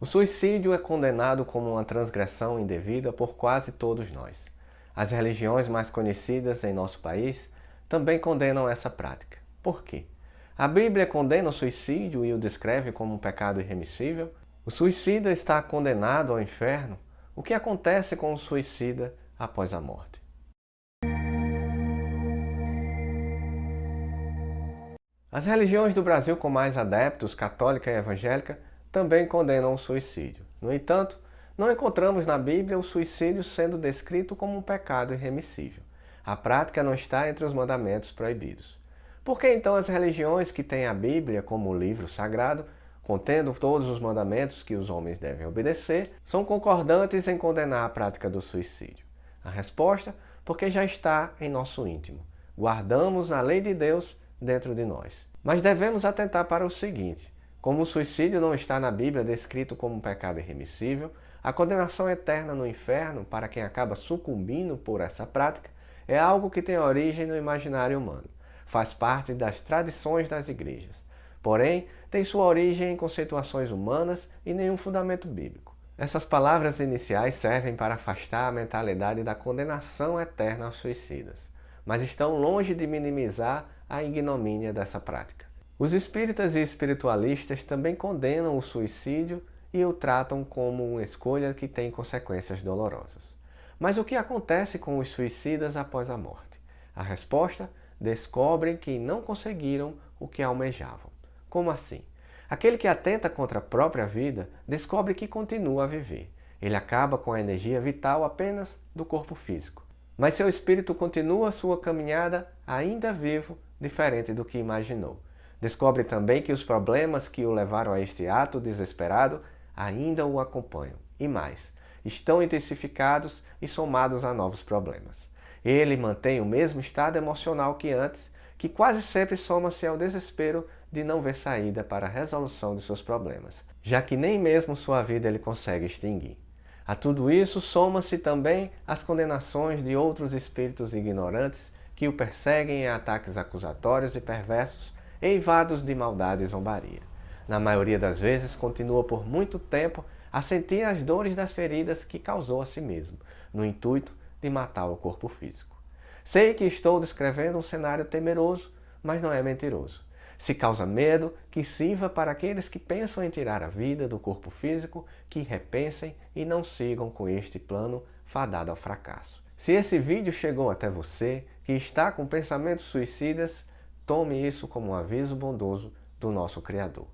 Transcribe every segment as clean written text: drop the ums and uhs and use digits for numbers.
O suicídio é condenado como uma transgressão indevida por quase todos nós. As religiões mais conhecidas em nosso país também condenam essa prática. Por quê? A Bíblia condena o suicídio e o descreve como um pecado irremissível. O suicida está condenado ao inferno. O que acontece com o suicida após a morte? As religiões do Brasil com mais adeptos, católica e evangélica, também condenam o suicídio. No entanto, não encontramos na Bíblia o suicídio sendo descrito como um pecado irremissível. A prática não está entre os mandamentos proibidos. Por que então as religiões que têm a Bíblia como livro sagrado, contendo todos os mandamentos que os homens devem obedecer, são concordantes em condenar a prática do suicídio? A resposta: porque já está em nosso íntimo. Guardamos a lei de Deus dentro de nós. Mas devemos atentar para o seguinte: como o suicídio não está na Bíblia descrito como um pecado irremissível, a condenação eterna no inferno para quem acaba sucumbindo por essa prática é algo que tem origem no imaginário humano. Faz parte das tradições das igrejas. Porém, tem sua origem em conceituações humanas e nenhum fundamento bíblico. Essas palavras iniciais servem para afastar a mentalidade da condenação eterna aos suicidas, mas estão longe de minimizar a ignomínia dessa prática. Os espíritas e espiritualistas também condenam o suicídio e o tratam como uma escolha que tem consequências dolorosas. Mas o que acontece com os suicidas após a morte? A resposta: descobrem que não conseguiram o que almejavam. Como assim? Aquele que atenta contra a própria vida descobre que continua a viver. Ele acaba com a energia vital apenas do corpo físico. Mas seu espírito continua sua caminhada ainda vivo, diferente do que imaginou. Descobre também que os problemas que o levaram a este ato desesperado ainda o acompanham. E mais, estão intensificados e somados a novos problemas. Ele mantém o mesmo estado emocional que antes, que quase sempre soma-se ao desespero de não ver saída para a resolução de seus problemas, já que nem mesmo sua vida ele consegue extinguir. A tudo isso soma-se também as condenações de outros espíritos ignorantes que o perseguem em ataques acusatórios e perversos, eivados de maldade e zombaria. Na maioria das vezes, continua por muito tempo a sentir as dores das feridas que causou a si mesmo, no intuito de matar o corpo físico. Sei que estou descrevendo um cenário temeroso, mas não é mentiroso. Se causa medo, que sirva para aqueles que pensam em tirar a vida do corpo físico, que repensem e não sigam com este plano fadado ao fracasso. Se esse vídeo chegou até você, que está com pensamentos suicidas, tome isso como um aviso bondoso do nosso Criador.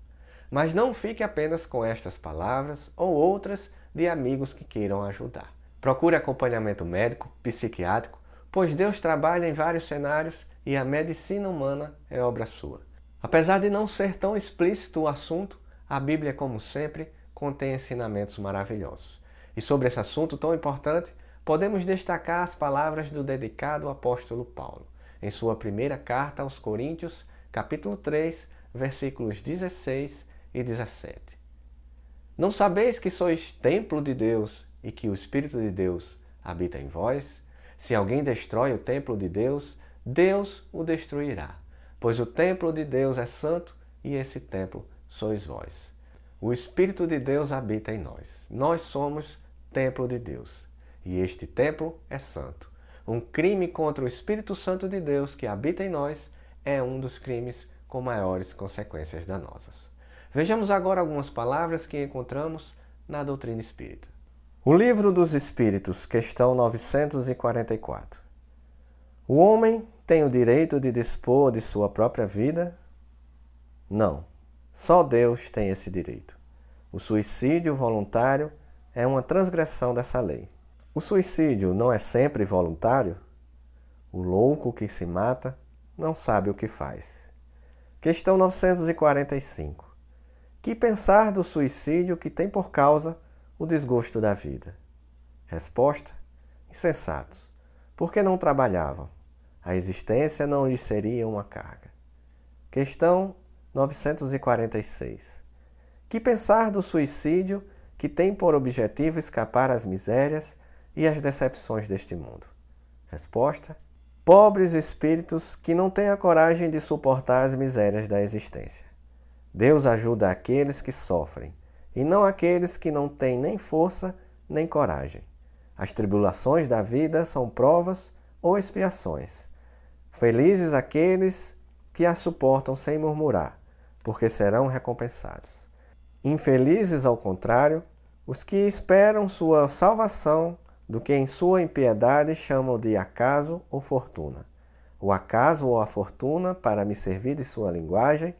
Mas não fique apenas com estas palavras ou outras de amigos que queiram ajudar. Procure acompanhamento médico, psiquiátrico, pois Deus trabalha em vários cenários e a medicina humana é obra sua. Apesar de não ser tão explícito o assunto, a Bíblia, como sempre, contém ensinamentos maravilhosos. E sobre esse assunto tão importante, podemos destacar as palavras do dedicado apóstolo Paulo, em sua primeira carta aos Coríntios, capítulo 3, versículos 16 e 17. Não sabeis que sois templo de Deus e que o Espírito de Deus habita em vós? Se alguém destrói o templo de Deus, Deus o destruirá, pois o templo de Deus é santo e esse templo sois vós. O Espírito de Deus habita em nós. Nós somos templo de Deus e este templo é santo. Um crime contra o Espírito Santo de Deus que habita em nós é um dos crimes com maiores consequências danosas. Vejamos agora algumas palavras que encontramos na doutrina espírita. O Livro dos Espíritos, questão 944. O homem tem o direito de dispor de sua própria vida? Não. Só Deus tem esse direito. O suicídio voluntário é uma transgressão dessa lei. O suicídio não é sempre voluntário? O louco que se mata não sabe o que faz. Questão 945. Que pensar do suicídio que tem por causa o desgosto da vida? Resposta: insensatos. Porque não trabalhavam. A existência não lhes seria uma carga. Questão 946. Que pensar do suicídio que tem por objetivo escapar às misérias e às decepções deste mundo? Resposta: pobres espíritos que não têm a coragem de suportar as misérias da existência. Deus ajuda aqueles que sofrem e não aqueles que não têm nem força nem coragem. As tribulações da vida são provas ou expiações. Felizes aqueles que as suportam sem murmurar, porque serão recompensados. Infelizes, ao contrário, os que esperam sua salvação do que em sua impiedade chamam de acaso ou fortuna. O acaso ou a fortuna, para me servir de sua linguagem,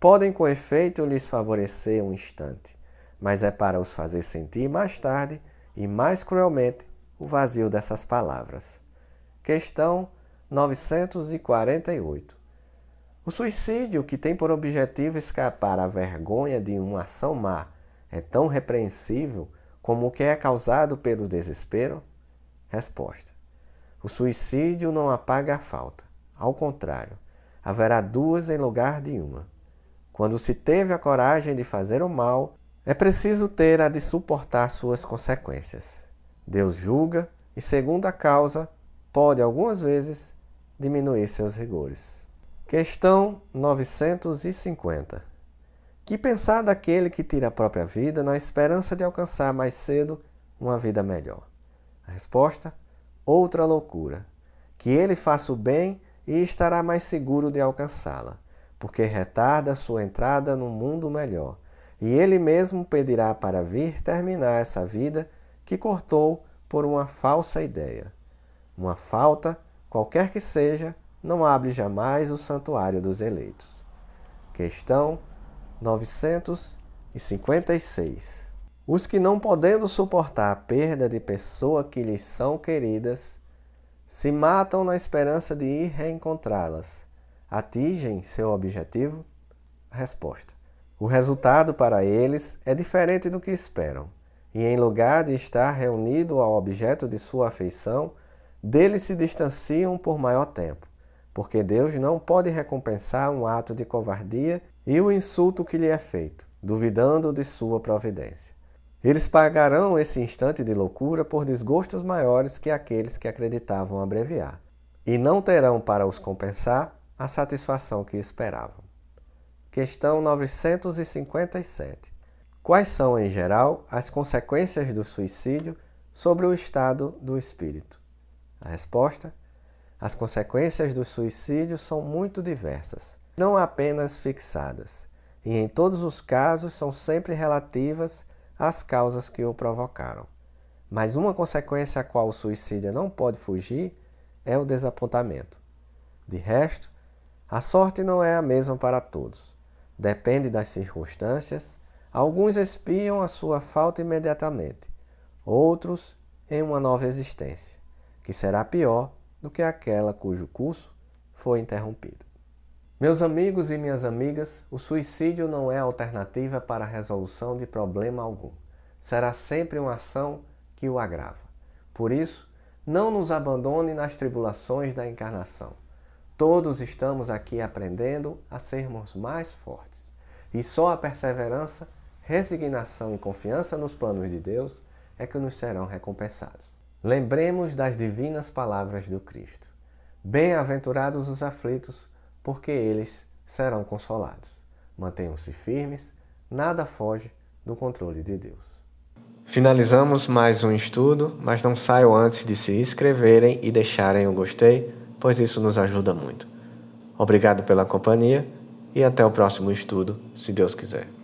podem com efeito lhes favorecer um instante, mas é para os fazer sentir mais tarde e mais cruelmente o vazio dessas palavras. Questão 948. O suicídio, que tem por objetivo escapar à vergonha de uma ação má, é tão repreensível como o que é causado pelo desespero? Resposta. O suicídio não apaga a falta. Ao contrário, haverá duas em lugar de uma. Quando se teve a coragem de fazer o mal, é preciso ter a de suportar suas consequências. Deus julga e, segundo a causa, pode algumas vezes diminuir seus rigores. Questão 950. Que pensar daquele que tira a própria vida na esperança de alcançar mais cedo uma vida melhor? A resposta? Outra loucura. Que ele faça o bem e estará mais seguro de alcançá-la, porque retarda sua entrada num mundo melhor, e ele mesmo pedirá para vir terminar essa vida que cortou por uma falsa ideia. Uma falta, qualquer que seja, não abre jamais o santuário dos eleitos. Questão 956. Os que, não podendo suportar a perda de pessoas que lhes são queridas, se matam na esperança de ir reencontrá-las, atingem seu objetivo? Resposta. O resultado para eles é diferente do que esperam, e em lugar de estar reunido ao objeto de sua afeição, dele se distanciam por maior tempo, porque Deus não pode recompensar um ato de covardia e o insulto que lhe é feito, duvidando de sua providência. Eles pagarão esse instante de loucura por desgostos maiores que aqueles que acreditavam abreviar, e não terão para os compensar a satisfação que esperavam. Questão 957. Quais são, em geral, as consequências do suicídio sobre o estado do espírito? A resposta? As consequências do suicídio são muito diversas, não apenas fixadas, e em todos os casos são sempre relativas às causas que o provocaram. Mas uma consequência a qual o suicida não pode fugir é o desapontamento. De resto, a sorte não é a mesma para todos. Depende das circunstâncias. Alguns expiam a sua falta imediatamente, outros em uma nova existência, que será pior do que aquela cujo curso foi interrompido. Meus amigos e minhas amigas, o suicídio não é alternativa para a resolução de problema algum. Será sempre uma ação que o agrava. Por isso, não nos abandone nas tribulações da encarnação. Todos estamos aqui aprendendo a sermos mais fortes. E só a perseverança, resignação e confiança nos planos de Deus é que nos serão recompensados. Lembremos das divinas palavras do Cristo. Bem-aventurados os aflitos, porque eles serão consolados. Mantenham-se firmes, nada foge do controle de Deus. Finalizamos mais um estudo, mas não saiam antes de se inscreverem e deixarem o gostei, pois isso nos ajuda muito. Obrigado pela companhia e até o próximo estudo, se Deus quiser.